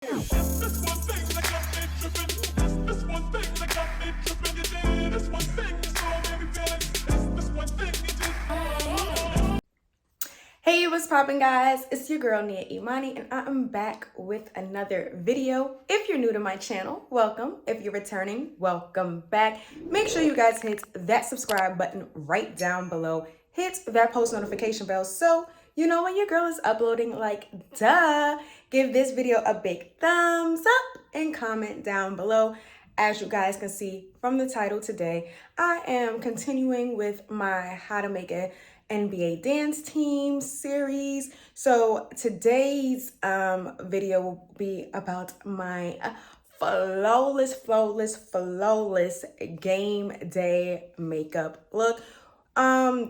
Hey, what's poppin', guys? It's your girl Nia-Imani, and I am back with another video. If you're new to my channel, welcome. If you're returning, welcome back. Make sure you guys hit that subscribe button right down below. Hit that post notification bell so you know when your girl is uploading, like duh. Give this video a big thumbs up and comment down below. As you guys can see from the title today, I am continuing with my How to Make a NBA Dance Team series. So today's video will be about my flawless game day makeup look.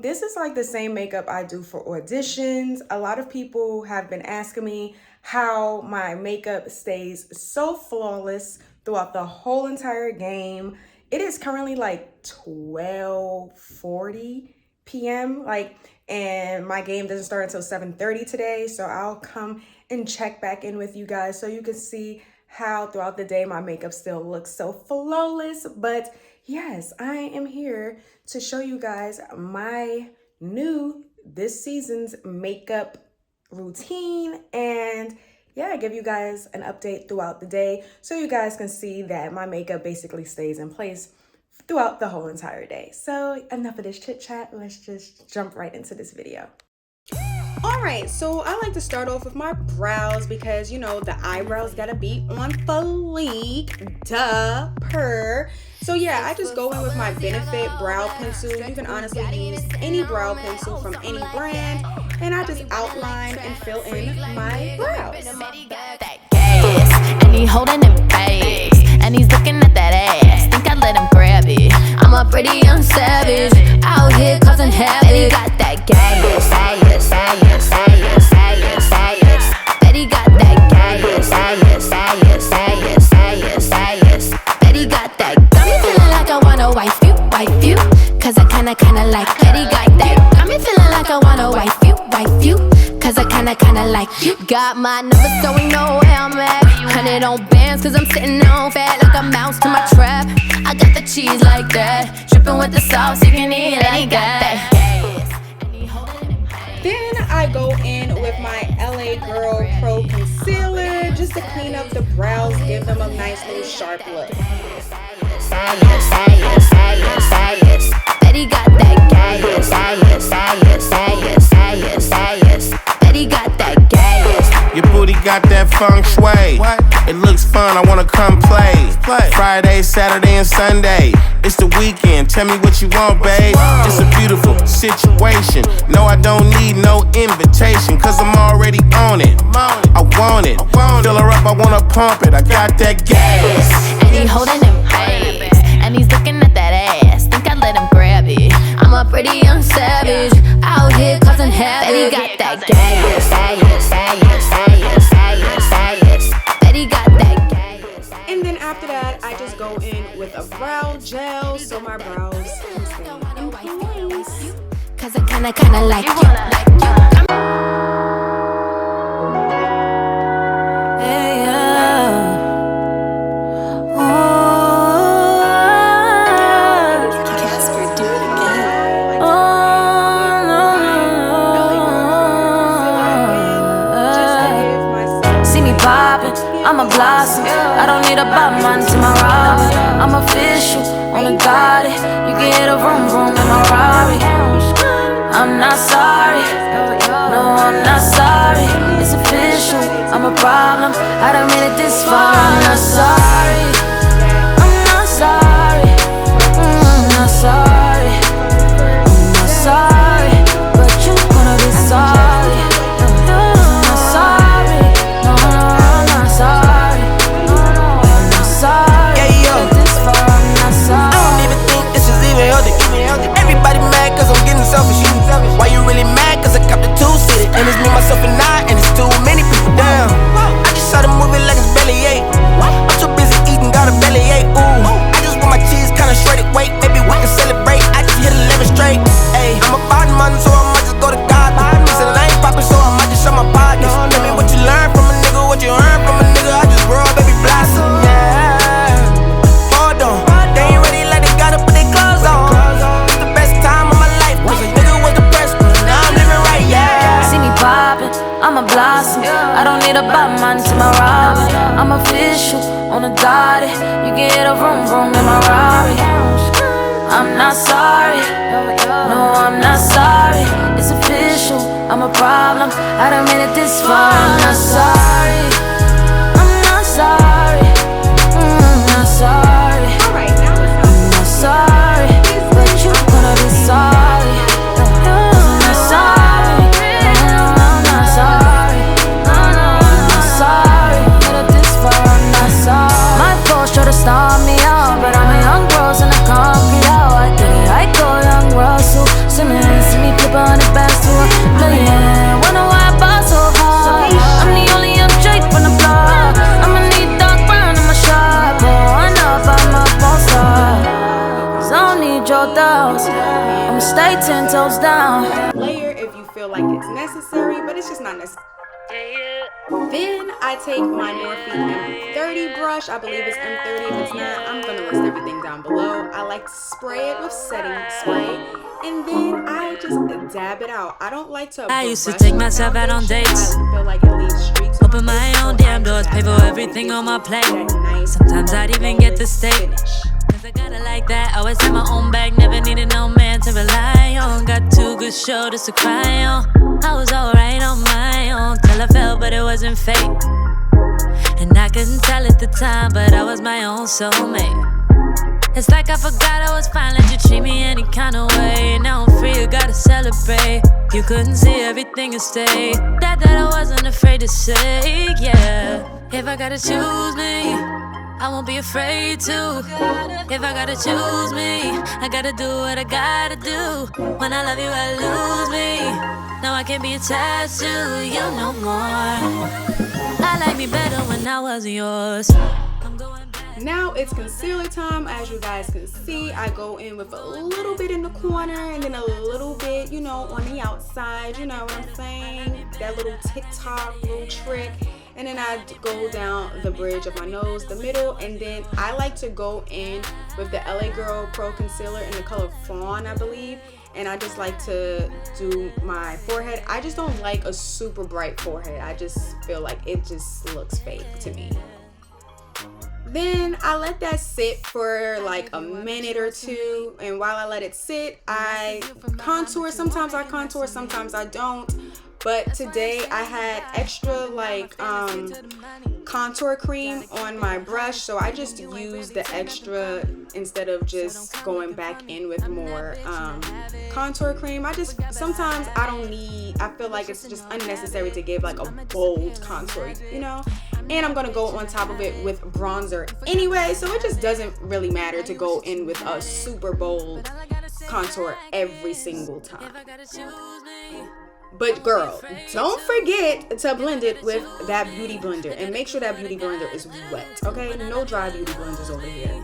This is like the same makeup I do for auditions. A lot of people have been asking me how my makeup stays so flawless throughout the whole entire game. It is currently like 12:40 p.m. and my game doesn't start until 7:30 today, so I'll come and check back in with you guys so you can see how throughout the day my makeup still looks so flawless. But yes, I am here to show you guys my new this season's makeup routine, and yeah, give you guys an update throughout the day so you guys can see that my makeup basically stays in place throughout the whole entire day. So enough of this chit chat, let's just jump right into this video. All right, so I like to start off with my brows because, you know, the eyebrows gotta be on fleek, duh, purr. So yeah, I just go in with my Benefit brow pencil. You can honestly use any brow pencil from any brand, and I just outline and fill in my brows. And he holding it face, and he's looking at that ass. Think I let him grab it. I'm a pretty young savage, out here causing havoc. Betty got that gas, Betty got that gas, Betty got that. Got me feeling like I wanna wife you, cause I kinda like. Betty got that. Got me feeling like I wanna wife you, cause I kinda like you. Got my number so we know where I'm at. 100 on bands cause I'm sitting on fat like a mouse to my trap. I got the cheese like that, dripping with the sauce, you can eat like that. Then I go in with my LA Girl Pro Concealer just to clean up the brows, give them a nice little sharp look. Betty got that gas, Betty got that gas. Your booty got that feng shui. It looks fun, I wanna come play. Friday, Saturday, and Sunday. It's the weekend, tell me what you want, babe. It's a beautiful situation. No, I don't need no invitation, cause I'm already on it. I want it. Fill her up, I wanna pump it. I got that gas. And he holding it face, and he's looking at that ass. Think I let him grab it. I'm a pretty young savage, out here causing havoc. Betty got that gas, Betty got that gas. And then after that, I just go in with a brow gel so my brows can stay in place. Cause I kinda like you. I'm a blossom, I don't need a Batman to my Robin. I'm official, on the got it. You can hear the vroom vroom in my Rari. I'm not sorry, no I'm not sorry. It's official, I'm a problem. I done made it this far, I'm not sorry. I'm not sorry, I'm not sorry. I'm not sorry, but you gonna be sorry. I'm not sorry, no I'm not sorry. I'm not sorry, this far I'm not sorry. I don't even think this is even healthy. Everybody mad cause I'm getting selfish. Why you really mad? Cause I copped a two-seater, and it's me, myself, and I, and it's too many people down. I just saw the movie like it's barely 8. I'm too busy eating. I'm official, on a dotted. You can hear the vroom vroom in my Rari. I'm not sorry, no, I'm not sorry. It's official, I'm a problem. I done made it this far. I'm not sorry, I'm not sorry, I'm not sorry. Alright, now it's time I'm not sorry, but you gonna be sorry. I'm not sorry, no, I'm not sorry. No, I'm not sorry. Made it this far, I'm not sorry. My fault, should've stomped me out, but I'm a young rose in a concrete out. I did it, I go young Russell Simmons. See me flip on the best to a million. Wonder why I bought so hard. I'm the only MJ from the block. I'ma need dark brown in my shot. Pouring up, I'm up on star. 'Cause I don't need your doubts. I'ma stay 10 toes down. layer if you feel like it's necessary, but it's just not necessary. Then I take my Morphe M30 brush. I believe it's M30. If it's not, I'm gonna list everything down below. I like to spray it with setting spray, and then I just dab it out. I don't like to. I used to take myself out on dates. I feel like it leaves streaks. Open my own damn doors, pay for everything on my plate. Sometimes I'd even get the steak. Cause I gotta like that. Always had my own bag, never needed no man to rely on. Got two good shoulders to cry on. I was alright on my own till I fell, but it wasn't fake. And I couldn't tell at the time, but I was my own soulmate. It's like I forgot I was fine, let you treat me any kind of way. Now I'm free, you gotta celebrate. You couldn't see everything and stay. That I wasn't afraid to say, yeah. If I gotta choose me, I won't be afraid to. If I gotta choose me, I gotta do what I gotta do. When I love you, I lose me. Now I can't be attached to you no more. I like me better when I wasn't yours. I'm going back. Now it's concealer time. As you guys can see, I go in with a little bit in the corner and then a little bit, you know, on the outside. You know what I'm saying? That little TikTok little trick. And then I go down the bridge of my nose, the middle, and then I like to go in with the LA Girl Pro Concealer in the color Fawn, I believe. And I just like to do my forehead. I just don't like a super bright forehead. I just feel like it just looks fake to me. Then I let that sit for like a minute or two, and while I let it sit, I contour. Sometimes I contour, sometimes I don't. But today I had extra like contour cream on my brush, so I just used the extra instead of just going back in with more contour cream. Sometimes I feel like it's just unnecessary to give like a bold contour, you know? And I'm gonna go on top of it with bronzer anyway, so it just doesn't really matter to go in with a super bold contour every single time. But girl, don't forget to blend it with that beauty blender, and make sure that beauty blender is wet, okay? No dry beauty blenders over here.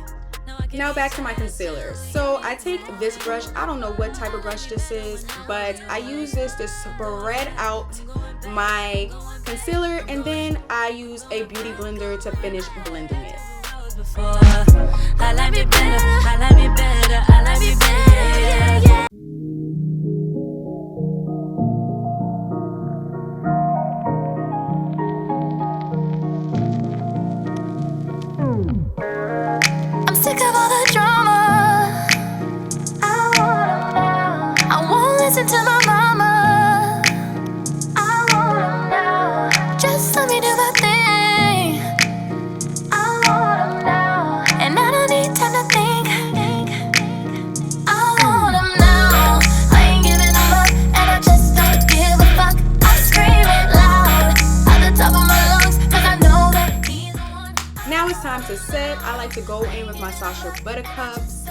Now back to my concealer. So I take this brush. I don't know what type of brush this is, but I use this to spread out my concealer, and then I use a beauty blender to finish blending it. I like me better, I like me better, I like me better. Sick of all the drama. I won't listen to my mama. I want 'em now. Just let me do my thing. I want 'em now. And I don't need time to think. I want 'em now. I ain't giving 'em up, and I just don't give a fuck. I scream it loud at the top of my lungs, 'cause I know that he's the one. Now it's time to set. I like to go in with my Sasha Buttercups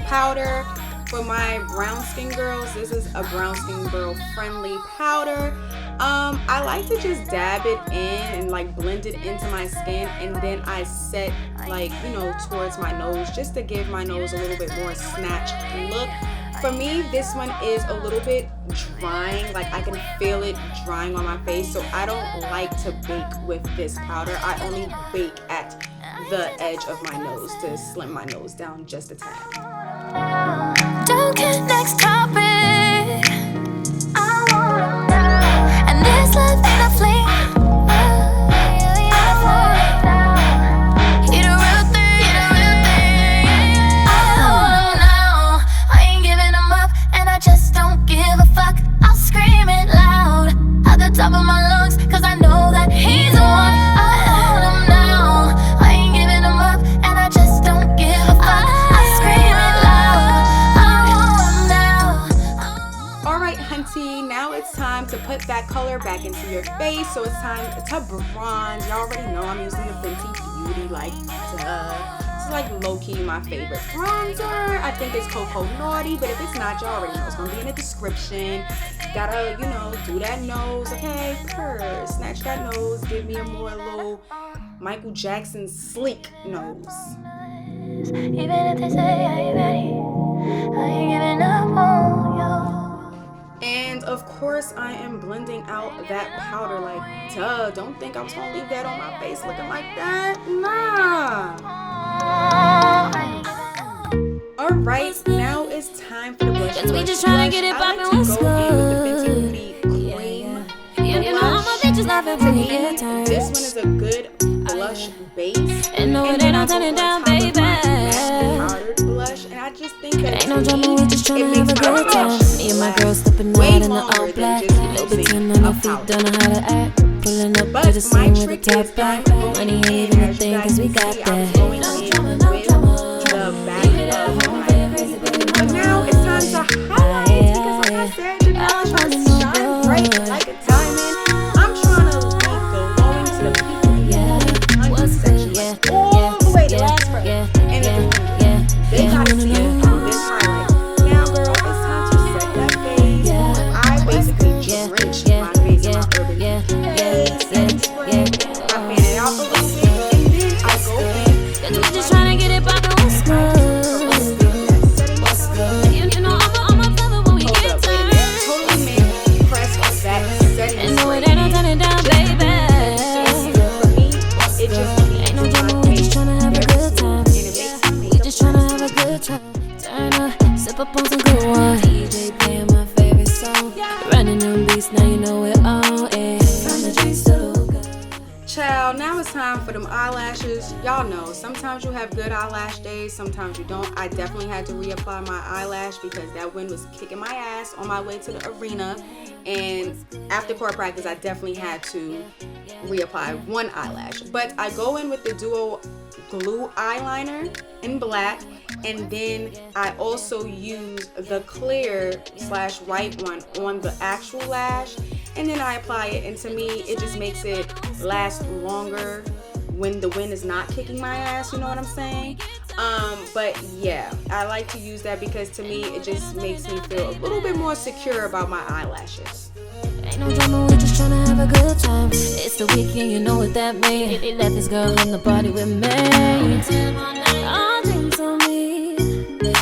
powder. For my brown skin girls, this is a brown skin girl friendly powder. I like to just dab it in and like blend it into my skin, and then I set like, you know, towards my nose just to give my nose a little bit more snatched look. For me, this one is a little bit drying, like I can feel it drying on my face, so I don't like to bake with this powder. I only bake at the edge of my nose to slim my nose down just a tad. Don't get next topic. I want 'em now. And this love ain't a fling. I hair back into your face. So it's time to bronze. Y'all already know I'm using the Fenty Beauty, like, it's like low-key my favorite bronzer. I think it's Cocoa Naughty, but if it's not, y'all already know. It's gonna be in the description. Gotta, you know, do that nose, okay? Purr, snatch that nose. Give me a more little Michael Jackson sleek nose. Even if they say I ain't ready, I ain't giving up on you. And of course, I am blending out that powder. Like, duh, don't think I was gonna leave that on my face looking like that. Nah. Alright, now it's time for the blush. Cause we just tryna get it poppin', what's good? You know all my bitches love it when you get turned. This one is a good blush base. And no, it ain't no turning down, baby. Powdered blush, and I just think that ain't no drama, we just tryna have a good time. Me and my girls stepping out in the all black. Little bit 10 on our feet, don't know how to act. Pulling up to the scene with a top back. Money ain't even a thing, cause we got that. No drama, no drama. The back of my face. But now it's time to highlight, because like I said, you know, I'm trying to shine bright like a diamond. I'm trying to look glowing to the people. All the way to last forever. And they gotta see this highlight. Now, girl, it's time to set that face. I basically drenched my face in my urban setting spray. I fan it out a little bit, and then I go in. Cause we just tryna get it poppin', what's good? You know I'm a brother when we get turned. Totally made press that setting. And no, it ain't no turning down, baby. For me, it just Ain't no drama, we just tryna have a good time. We just tryna have a good time. Turn up, sip up on some good wine. DJ playing my favorite song. Running them beats, now you know it all. And from the drinks to the hookah. Child, now it's time for them eyelashes. Y'all know, sometimes you have good eyelash days, sometimes you don't. I definitely had to reapply my eyelash because that wind was kicking my ass on my way to the arena. And after court practice, I definitely had to reapply one eyelash. But I go in with the Duo Glue eyeliner in black, and then I also use the clear / white one on the actual lash, and then I apply it, and to me it just makes it last longer when the wind is not kicking my ass, you know what I'm saying? But yeah, I like to use that because to me it just makes me feel a little bit more secure about my eyelashes. Ain't no drama, we just tryna have a good time. It's the weekend, you know what that means. He left his girl in the party with me. All drinks on me.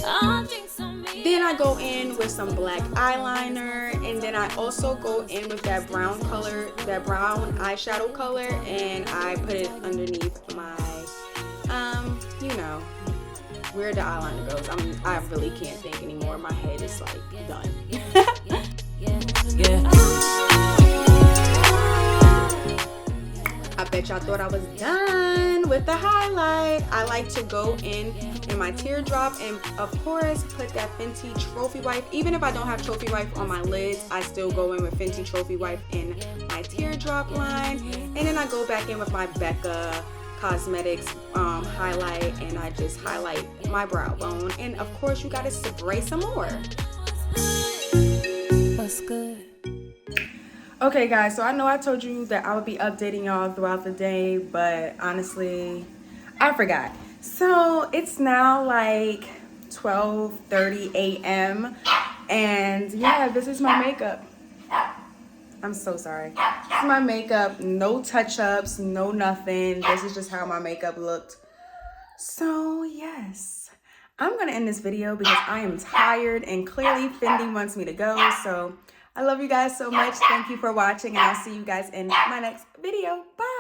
All drinks on me. Then I go in with some black eyeliner, and then I also go in with that brown color, that brown eyeshadow color, and I put it underneath my, you know, where the eyeliner goes. I really can't think anymore. My head is like done. Yeah. I bet y'all thought I was done with the highlight. I like to go in my teardrop, and of course put that Fenty Trophy Wipe. Even if I don't have Trophy Wipe on my lids, I still go in with Fenty Trophy Wipe in my teardrop line, and then I go back in with my Becca Cosmetics highlight, and I just highlight my brow bone, and of course you gotta spray some more. What's good? Okay guys, so I know I told you that I would be updating y'all throughout the day, but honestly I forgot. So it's now like 12:30 a.m. and yeah, this is my makeup. I'm so sorry. This is my makeup, no touch-ups, no nothing. This is just how my makeup looked. So yes, I'm gonna end this video because I am tired and clearly Fendi wants me to go. So I love you guys so much. Thank you for watching, and I'll see you guys in my next video. Bye.